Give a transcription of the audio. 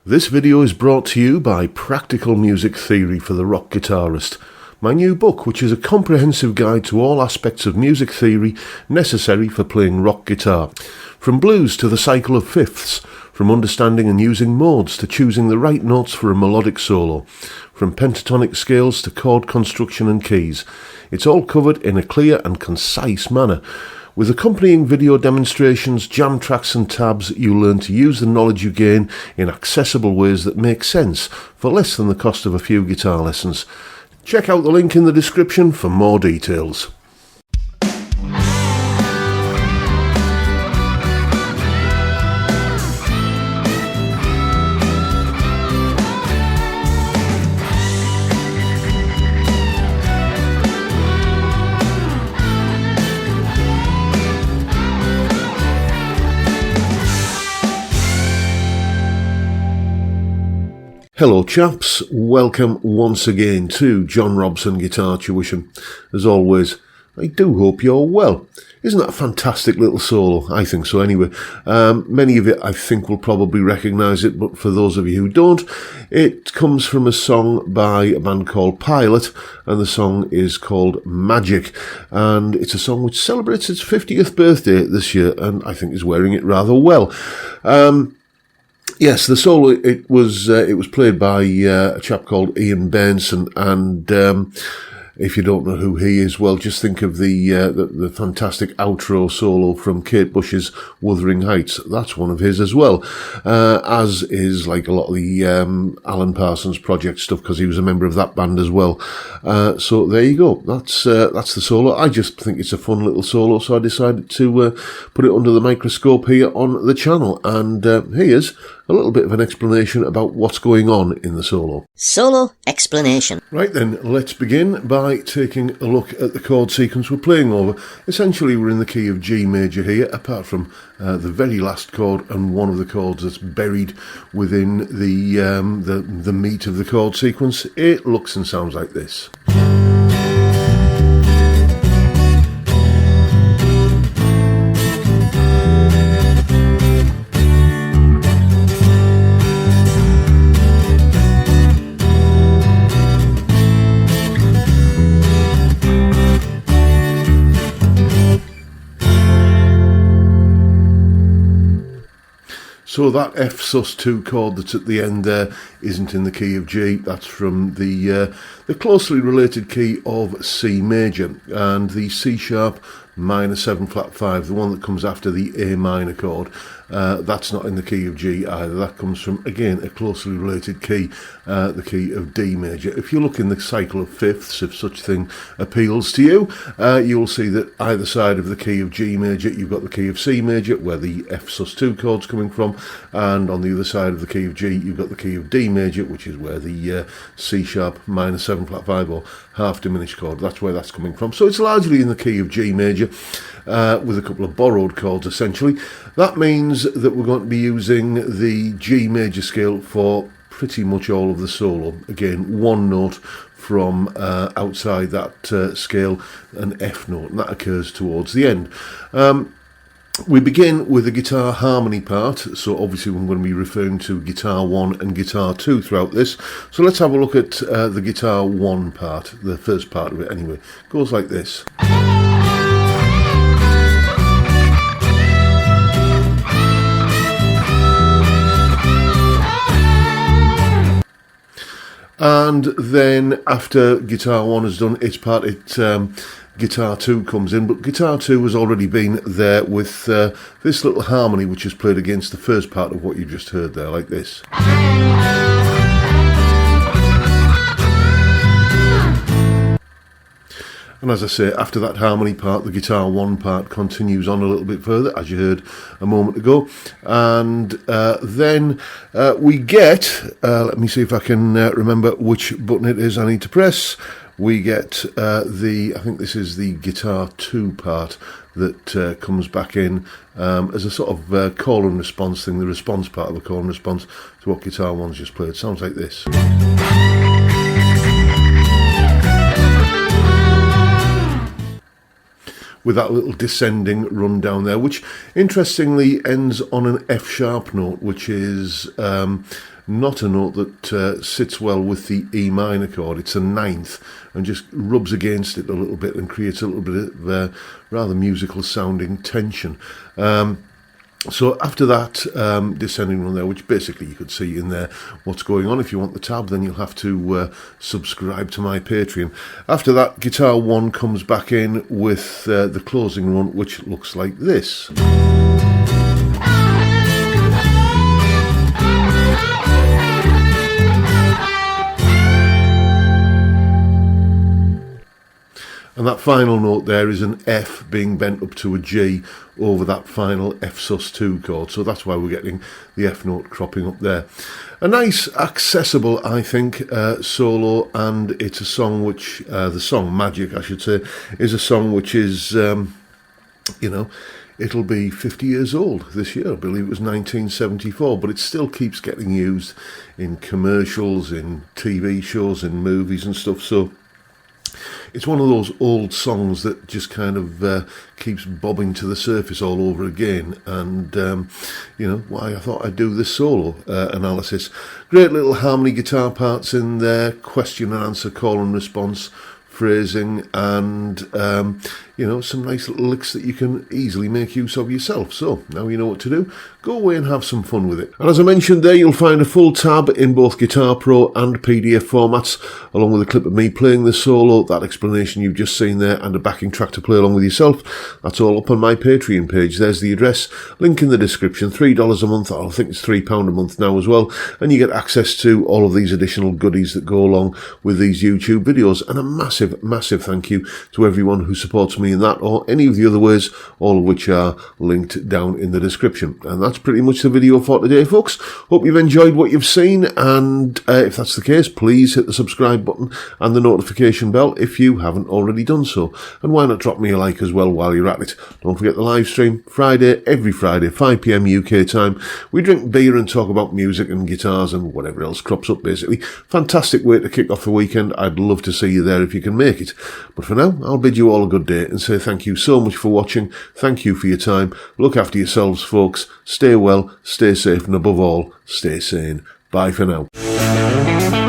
This video is brought to you by Practical Music Theory for the Rock Guitarist, my new book, which is a comprehensive guide to all aspects of music theory necessary for playing rock guitar. From blues to the cycle of fifths, from understanding and using modes to choosing the right notes for a melodic solo, from pentatonic scales to chord construction and keys. It's all covered in a clear and concise manner. With accompanying video demonstrations, jam tracks and tabs, you'll learn to use the knowledge you gain in accessible ways that make sense for less than the cost of a few guitar lessons. Check out the link in the description for more details. Hello chaps, welcome once again to John Robson Guitar Tuition. As always, I do hope you're well. Isn't that a fantastic little solo? I think so anyway. Many of you I think will probably recognise it, but for those of you who don't, it comes from a song by a band called Pilot, and the song is called Magic, and it's a song which celebrates its 50th birthday this year, and I think is wearing it rather well. Yes, the solo, it was played by a chap called Bairnson, and if you don't know who he is, well, just think of the fantastic outro solo from Kate Bush's Wuthering Heights. That's one of his as well, as is like a lot of the Alan Parsons Project stuff, because he was a member of that band as well. So there you go. That's the solo. I just think it's a fun little solo, so I decided to put it under the microscope here on the channel. And here's a little bit of an explanation about what's going on in the solo. Solo explanation. Right then, let's begin by taking a look at the chord sequence we're playing over. Essentially, we're in the key of G major here, apart from the very last chord and one of the chords that's buried within the meat of the chord sequence. It looks and sounds like this. So that F sus2 chord that's at the end there isn't in the key of G. That's from the closely related key of C major, and the C sharp minor 7 flat 5, the one that comes after the A minor chord. That's not in the key of G either. That comes from, again, a closely related key, the key of D major. If you look in the cycle of fifths, if such thing appeals to you, you'll see that either side of the key of G major, you've got the key of C major, where the F sus2 chord's coming from, and on the other side of the key of G, you've got the key of D major, which is where the C sharp minor 7 flat 5 or half diminished chord, that's where that's coming from. So it's largely in the key of G major, with a couple of borrowed chords essentially. That means that we're going to be using the G major scale for pretty much all of the solo. Again, one note from outside that scale, an F note, and that occurs towards the end. We begin with the guitar harmony part, so obviously we're going to be referring to guitar 1 and guitar 2 throughout this. So let's have a look at the guitar 1 part, the first part of it anyway. It goes like this. And then after guitar 1 is done its part, guitar 2 comes in, but guitar 2 has already been there with this little harmony which is played against the first part of what you just heard there, like this. And as I say, after that harmony part, the guitar 1 part continues on a little bit further, as you heard a moment ago. And then we get, let me see if I can remember which button it is I need to press. We get I think this is the guitar 2 part that comes back in as a sort of call and response thing, the response part of the call and response to what guitar 1's just played. Sounds like this. with that little descending run down there, which interestingly ends on an F sharp note, which is not a note that sits well with the E minor chord. It's a ninth and just rubs against it a little bit and creates a little bit of rather musical sounding tension. So after that descending one there, which basically you could see in there what's going on. If you want the tab, then you'll have to subscribe to my Patreon. After that, guitar 1 comes back in with the closing run, which looks like this. And that final note there is an F being bent up to a G over that final F sus2 chord. So that's why we're getting the F note cropping up there. A nice, accessible, I think, solo, and it's a song which, the song Magic, I should say, is a song which is, it'll be 50 years old this year. I believe it was 1974, but it still keeps getting used in commercials, in TV shows, in movies and stuff. So it's one of those old songs that just kind of keeps bobbing to the surface all over again. And, why I thought I'd do this solo analysis. Great little harmony guitar parts in there, question and answer, call and response, phrasing, and some nice little licks that you can easily make use of yourself. So now you know what to do. Go away and have some fun with it. And as I mentioned there, you'll find a full tab in both Guitar Pro and PDF formats, along with a clip of me playing the solo, that explanation you've just seen there, and a backing track to play along with yourself. That's all up on my Patreon page. There's the address, link in the description. $3 a month, I think it's £3 a month now as well, and you get access to all of these additional goodies that go along with these YouTube videos. And a massive thank you to everyone who supports me in that or any of the other ways, all of which are linked down in the description. And that's pretty much the video for today, folks. Hope you've enjoyed what you've seen, and if that's the case, please hit the subscribe button and the notification bell if you haven't already done so. And why not drop me a like as well while you're at it. Don't forget the live stream, every Friday, 5 PM UK time. We drink beer and talk about music and guitars and whatever else crops up, basically. Fantastic way to kick off the weekend. I'd love to see you there if you can make it. But for now, I'll bid you all a good day and say thank you so much for watching. Thank you for your time. Look after yourselves, folks. Stay well, stay safe, and above all, stay sane. Bye for now.